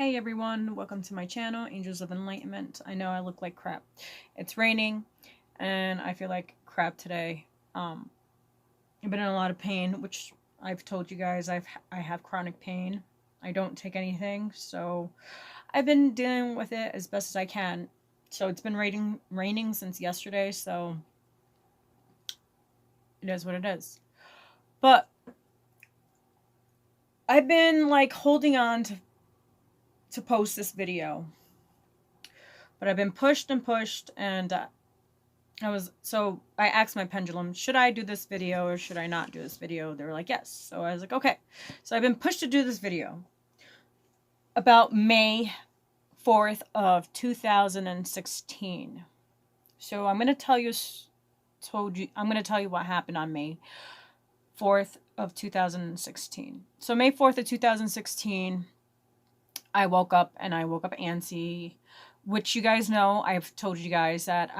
Hey everyone, welcome to my channel, Angels of Enlightenment. I know I look like crap. It's raining and I feel like crap today. I've been in a lot of pain, which I've told you guys I have chronic pain. I don't take anything, so I've been dealing with it as best as I can. So it's been raining since yesterday, so it is what it is. But I've been like holding on to post this video. But I've been pushed and pushed, and I asked my pendulum, should I do this video or should I not do this video? They were like, yes. So I was like, okay. So I've been pushed to do this video about May 4th of 2016. So I'm going to tell you what happened on May 4th of 2016. So May 4th of 2016, I woke up antsy, which you guys know. I've told you guys that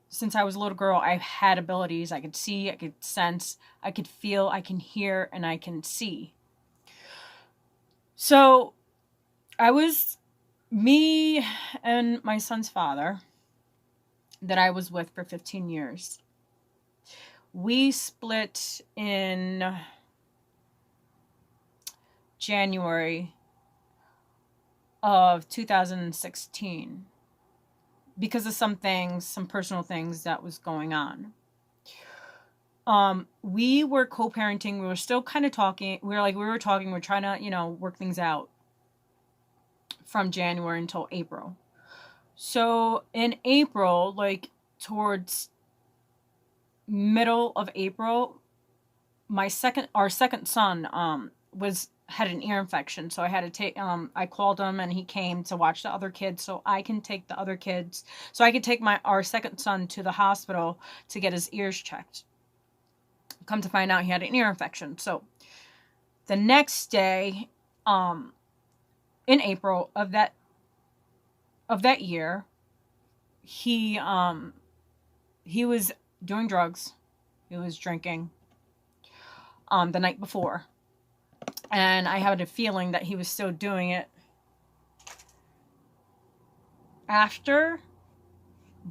since I was a little girl, I've had abilities. I could see, I could sense, I could feel, I can hear, and I can see. So me and my son's father that I was with for 15 years. We split in January of 2016 because of some personal things that was going on. We were co-parenting. We were still kind of talking. We were talking. We're trying to, work things out from January until April. So in April, like towards middle of April, our second son had an ear infection, so I had to take I called him and he came to watch the other kids so I can take the other kids, so I could take our second son to the hospital to get his ears checked. Come to find out he had an ear infection. So the next day in April of that year, he was doing drugs. He was drinking the night before. And I had a feeling that he was still doing it after,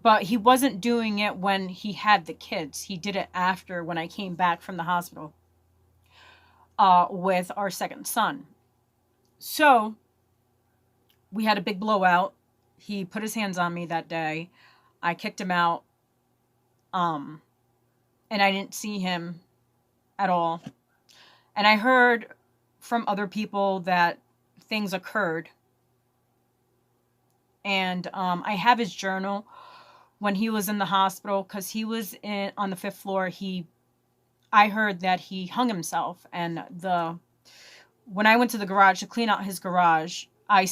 but he wasn't doing it when he had the kids. He did it after, when I came back from the hospital with our second son. So we had a big blowout. He put his hands on me that day. I kicked him out. And I didn't see him at all. And I heard from other people that things occurred. And I have his journal when he was in the hospital, because he was on the 5th floor. I heard that he hung himself, and when I went to the garage to clean out his garage, I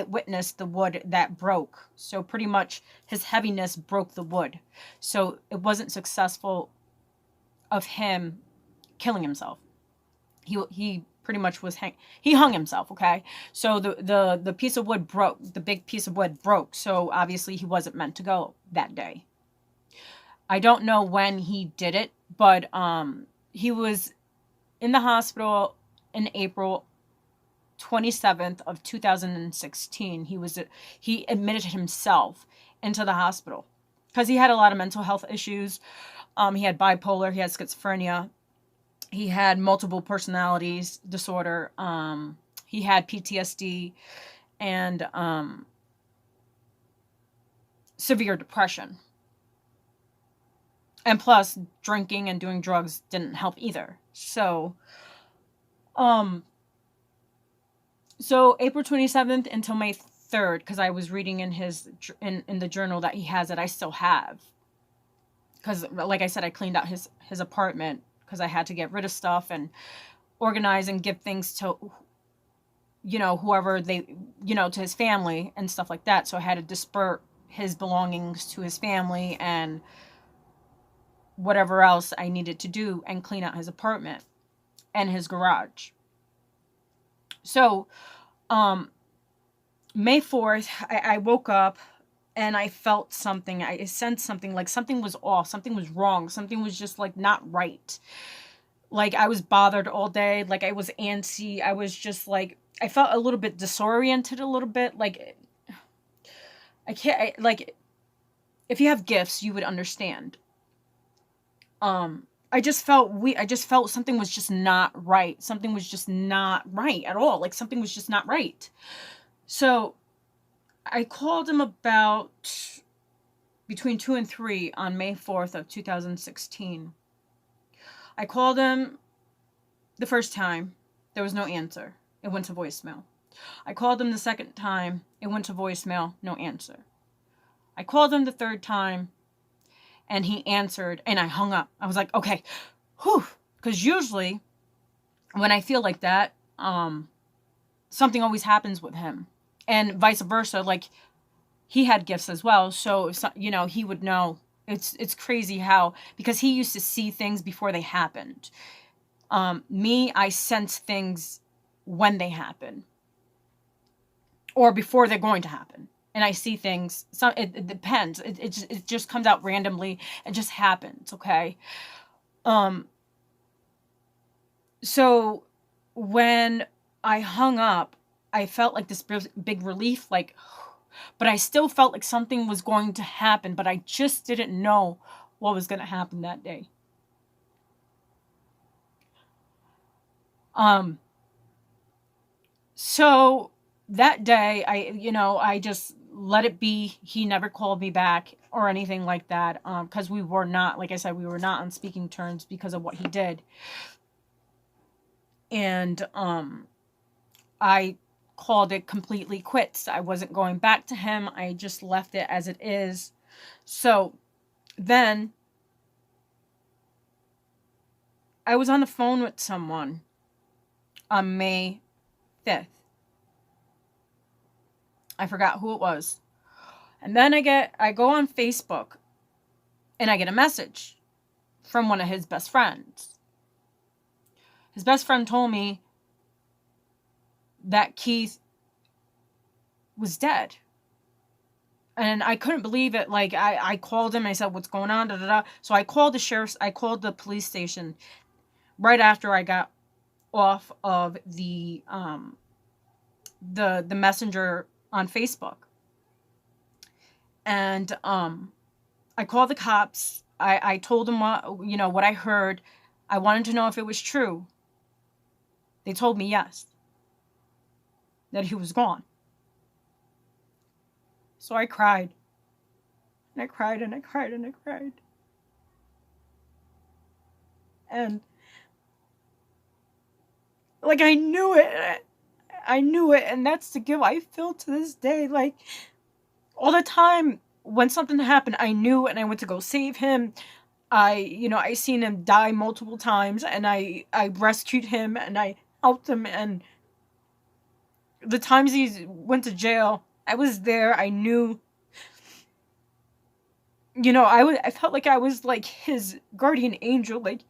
witnessed the wood that broke. So pretty much his heaviness broke the wood. So it wasn't successful of him killing himself. He pretty much he hung himself, okay? So the piece of wood broke, the big piece of wood broke, so obviously he wasn't meant to go that day. I don't know when he did it, but he was in the hospital in April 27th of 2016. He admitted himself into the hospital because he had a lot of mental health issues. He had bipolar, he had schizophrenia, he had multiple personalities disorder, he had PTSD, and severe depression. And plus, drinking and doing drugs didn't help either. So April 27th until May 3rd, because I was reading in the journal that he has, that I still have. Because, like I said, I cleaned out his apartment because I had to get rid of stuff and organize and give things to, whoever to his family and stuff like that. So I had to disperse his belongings to his family and whatever else I needed to do and clean out his apartment and his garage. So, May 4th, I woke up and I felt something. I sensed something, like something was off, something was wrong, something was just like not right. Like, I was bothered all day. Like, I was antsy. I was just like, I felt a little bit disoriented a little bit. Like, like, if you have gifts, you would understand. I just felt I just felt something was just not right. Something was just not right at all. Like, something was just not right. So I called him about between 2 and 3 on May 4th of 2016. I called him the first time. There was no answer. It went to voicemail. I called him the second time. It went to voicemail. No answer. I called him the third time, and he answered, and I hung up. I was like, okay, whew. Because usually when I feel like that, something always happens with him. And vice versa. Like, he had gifts as well. So, you know, he would know. It's crazy how, because he used to see things before they happened. Me, I sense things when they happen. Or before they're going to happen. And I see things. So it depends. It just comes out randomly. It just happens, okay? So when I hung up, I felt like this big relief, like, but I still felt like something was going to happen, but I just didn't know what was going to happen that day. So that day, I just let it be. He never called me back or anything like that. Because we were not, like I said, we were not on speaking terms because of what he did. And, I called it completely quits. I wasn't going back to him. I just left it as it is. So then I was on the phone with someone on May 5th. I forgot who it was. And then I go on Facebook and I get a message from one of his best friends. His best friend told me that Keith was dead. And I couldn't believe it. Like, I called him. I said, what's going on? Da, da, da. So I called the police station right after I got off of the messenger on Facebook. And I called the cops. I told them what I heard. I wanted to know if it was true. They told me yes, that he was gone. So I cried. And I cried and I cried and I cried. And like, I knew it. I knew it. And that's the guilt I feel to this day. Like, all the time when something happened, I knew, and I went to go save him. I seen him die multiple times, and I rescued him and I helped him. And the times he went to jail, I was there. I knew. I felt like I was like his guardian angel, like,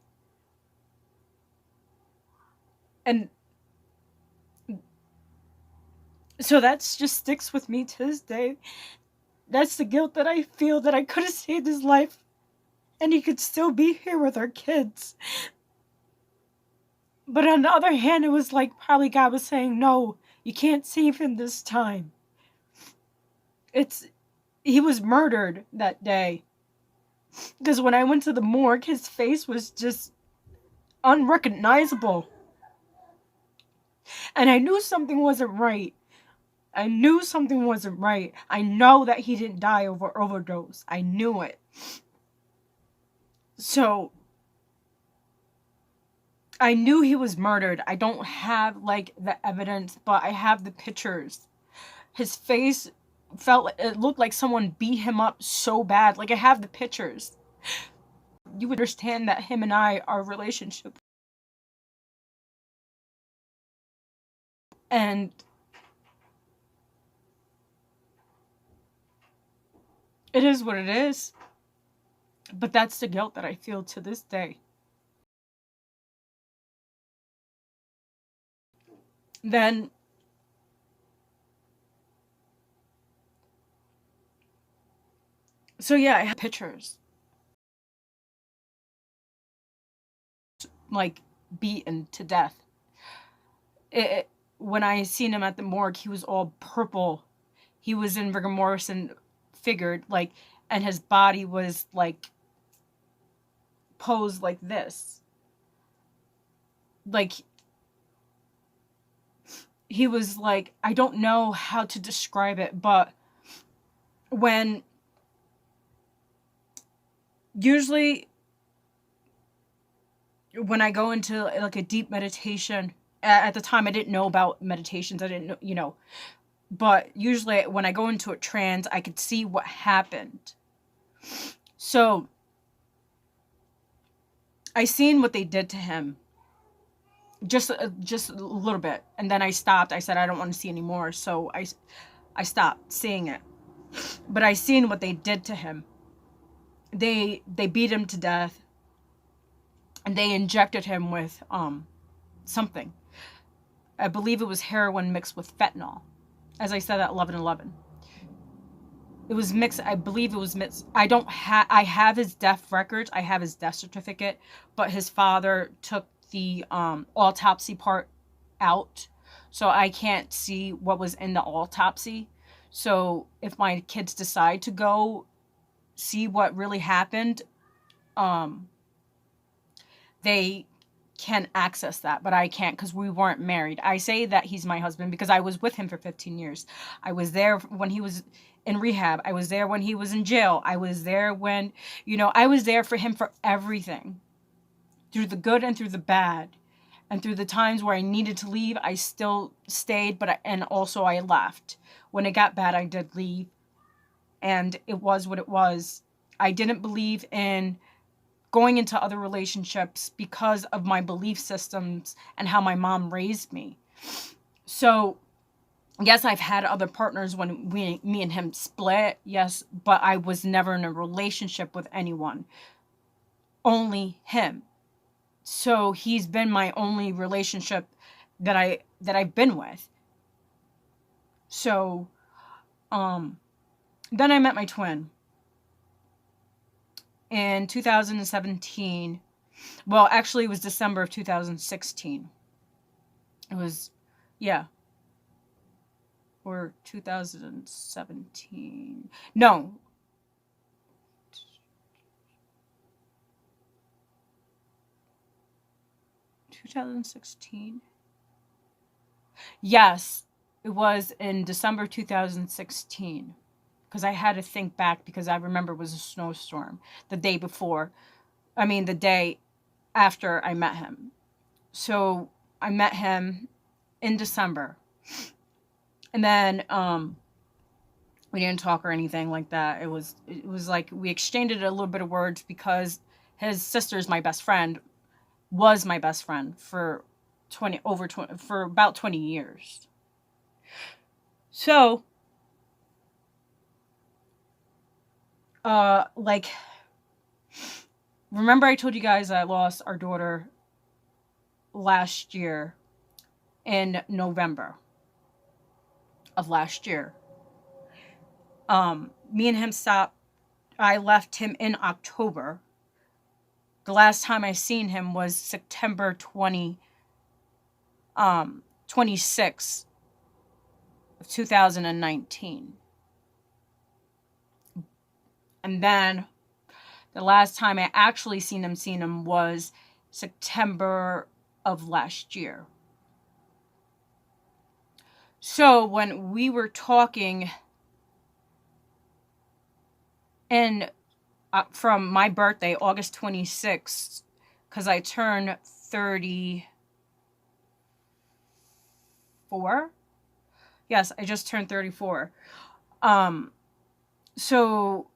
and so that's just sticks with me to this day. That's the guilt that I feel, that I could have saved his life and he could still be here with our kids. But on the other hand, it was like probably God was saying, no, you can't save him this time. He was murdered that day. Because when I went to the morgue, his face was just unrecognizable. And I knew something wasn't right. I knew something wasn't right. I know that he didn't die over overdose. I knew it. So I knew he was murdered. I don't have like the evidence, but I have the pictures. His face it looked like someone beat him up so bad. Like, I have the pictures. You would understand that him and I, our relationship. And it is what it is. But that's the guilt that I feel to this day. Then so yeah, I have pictures. Like, beaten to death. When I seen him at the morgue, he was all purple. He was in rigor mortis and figured, like, and his body was like posed like this. Like, he was like, I don't know how to describe it, but usually when I go into like a deep meditation, at the time I didn't know about meditations, I didn't know, but usually when I go into a trance, I could see what happened. So I seen what they did to him, just a little bit, and then I stopped. I said I don't want to see anymore, so I stopped seeing it. But I seen what they did to him. They beat him to death, and they injected him with something. I believe it was heroin mixed with fentanyl. As I said, at 11/11. It was mixed. I believe it was mixed. I have his death records. I have his death certificate, but his father took the autopsy part out, so I can't see what was in the autopsy. So if my kids decide to go see what really happened, they can access that, but I can't because we weren't married. I say that he's my husband because I was with him for 15 years. I was there when he was in rehab. I was there when he was in jail. I was there when, I was there for him for everything. Through the good and through the bad. And through the times where I needed to leave, I still stayed, and also I left. When it got bad, I did leave. And it was what it was. I didn't believe in going into other relationships because of my belief systems and how my mom raised me. So, yes, I've had other partners when me and him split, yes, but I was never in a relationship with anyone. Only him. So he's been my only relationship that I've been with. So, then I met my twin. In 2017, well, actually it was December of 2016. It was, yeah. Or 2017. No. 2016? Yes, it was in December 2016. Because I had to think back because I remember it was a snowstorm the day after I met him. So I met him in December. And then we didn't talk or anything like that. It was like we exchanged a little bit of words because his sister is my best friend, was my best friend for about 20 years. So remember I told you guys I lost our daughter last year in November of last year. Me and him stopped. I left him in October. The last time I seen him was September 26th of 2019. And then the last time I actually seen him was September of last year. So when we were talking from my birthday, August 26th, because I turned 34. Yes, I just turned 34. So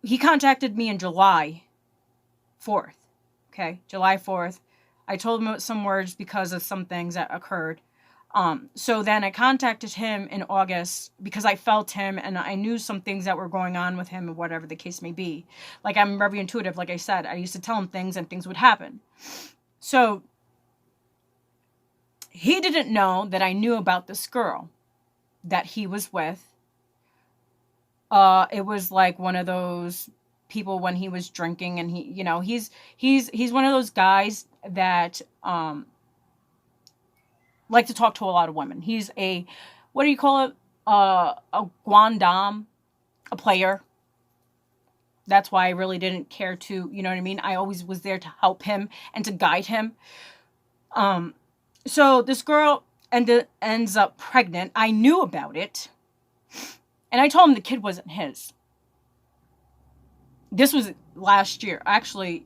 he contacted me in July 4th. Okay, July 4th. I told him some words because of some things that occurred. So then I contacted him in August because I felt him and I knew some things that were going on with him or whatever the case may be. Like, I'm very intuitive, like I said. I used to tell him things and things would happen. So he didn't know that I knew about this girl that he was with. It was like one of those people when he was drinking, and he's one of those guys that like to talk to a lot of women. He's a, what do you call it? A guandam, a player. That's why I really didn't care to, you know what I mean? I always was there to help him and to guide him. So this girl ends up pregnant. I knew about it. And I told him the kid wasn't his. This was last year. Actually,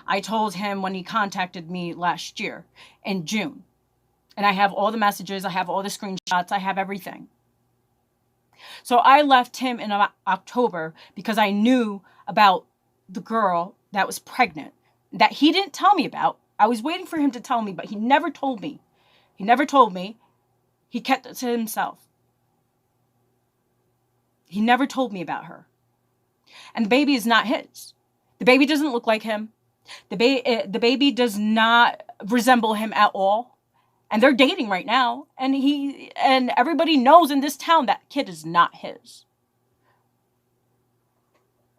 I told him when he contacted me last year in June. And I have all the messages. I have all the screenshots. I have everything. So I left him in October because I knew about the girl that was pregnant that he didn't tell me about. I was waiting for him to tell me, but he never told me. He never told me. He kept it to himself. He never told me about her. And the baby is not his. The baby doesn't look like him. The baby does not resemble him at all. And they're dating right now. And everybody knows in this town that kid is not his.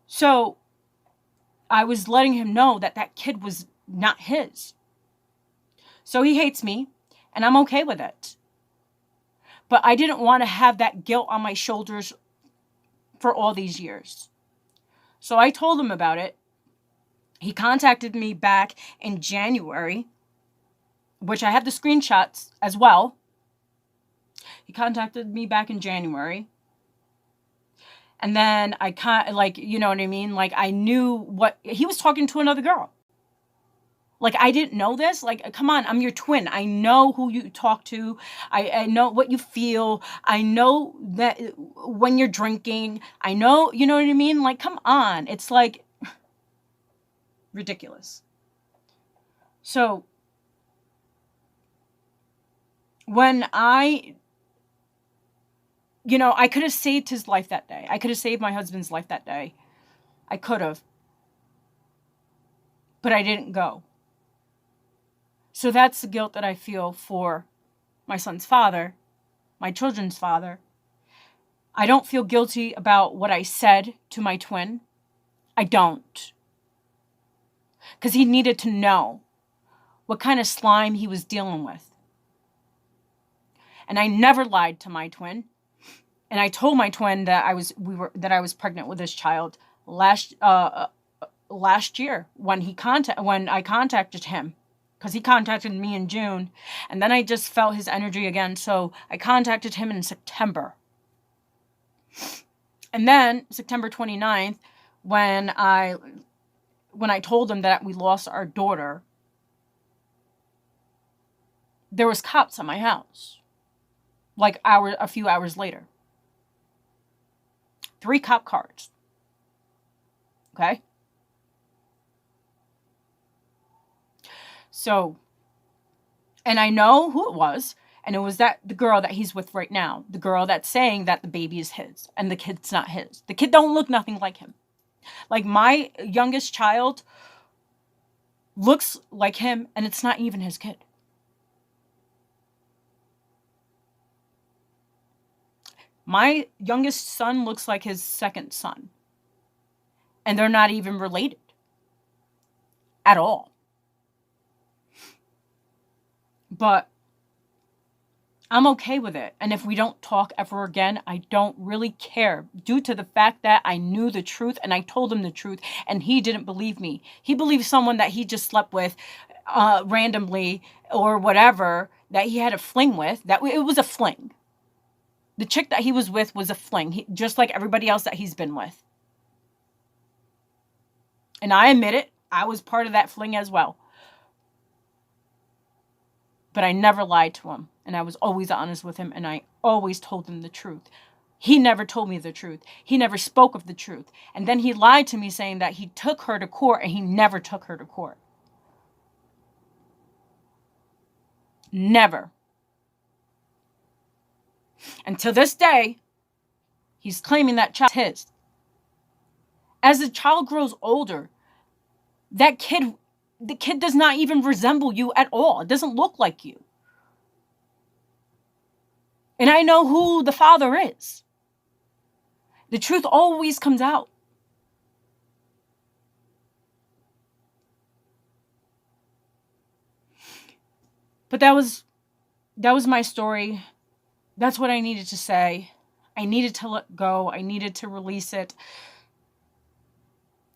So I was letting him know that that kid was not his. So he hates me, and I'm okay with it. But I didn't want to have that guilt on my shoulders for all these years. So I told him about it. He contacted me back in January, which I have the screenshots as well. He contacted me back in January. And then I you know what I mean? Like, I knew what he was talking to another girl. Like, I didn't know this. Like, come on, I'm your twin. I know who you talk to. I know what you feel. I know that when you're drinking. I know, you know what I mean? Like, come on. It's like ridiculous. So when I could have saved his life that day. I could have saved my husband's life that day. I could have. But I didn't go. So that's the guilt that I feel for my son's father, my children's father. I don't feel guilty about what I said to my twin. I don't. Because he needed to know what kind of slime he was dealing with. And I never lied to my twin. And I told my twin that I was pregnant with this child last year when I contacted him. Because he contacted me in June, and then I just felt his energy again, so I contacted him in September. And then September 29th, when I told him that we lost our daughter, there was cops at my house. Like a few hours later. 3 cop cars. Okay? So, and I know who it was, and it was the girl that he's with right now. The girl that's saying that the baby is his, and the kid's not his. The kid don't look nothing like him. Like, my youngest child looks like him, and it's not even his kid. My youngest son looks like his second son. And they're not even related. At all. But I'm okay with it. And if we don't talk ever again, I don't really care. Due to the fact that I knew the truth and I told him the truth and he didn't believe me. He believed someone that he just slept with randomly or whatever, that he had a fling with. That it was a fling. The chick that he was with was a fling, just like everybody else that he's been with. And I admit it, I was part of that fling as well. But I never lied to him. And I was always honest with him. And I always told him the truth. He never told me the truth. He never spoke of the truth. And then he lied to me saying that he took her to court. And he never took her to court. Never. And to this day, he's claiming that child's his. As the child grows older, the kid does not even resemble you at all. It doesn't look like you. And I know who the father is. The truth always comes out. But that was my story. That's what I needed to say. I needed to let go. I needed to release it.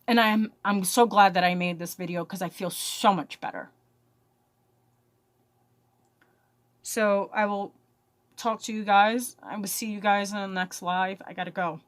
And I'm so glad that I made this video because I feel so much better. So I will talk to you guys. I will see you guys in the next live. I gotta go.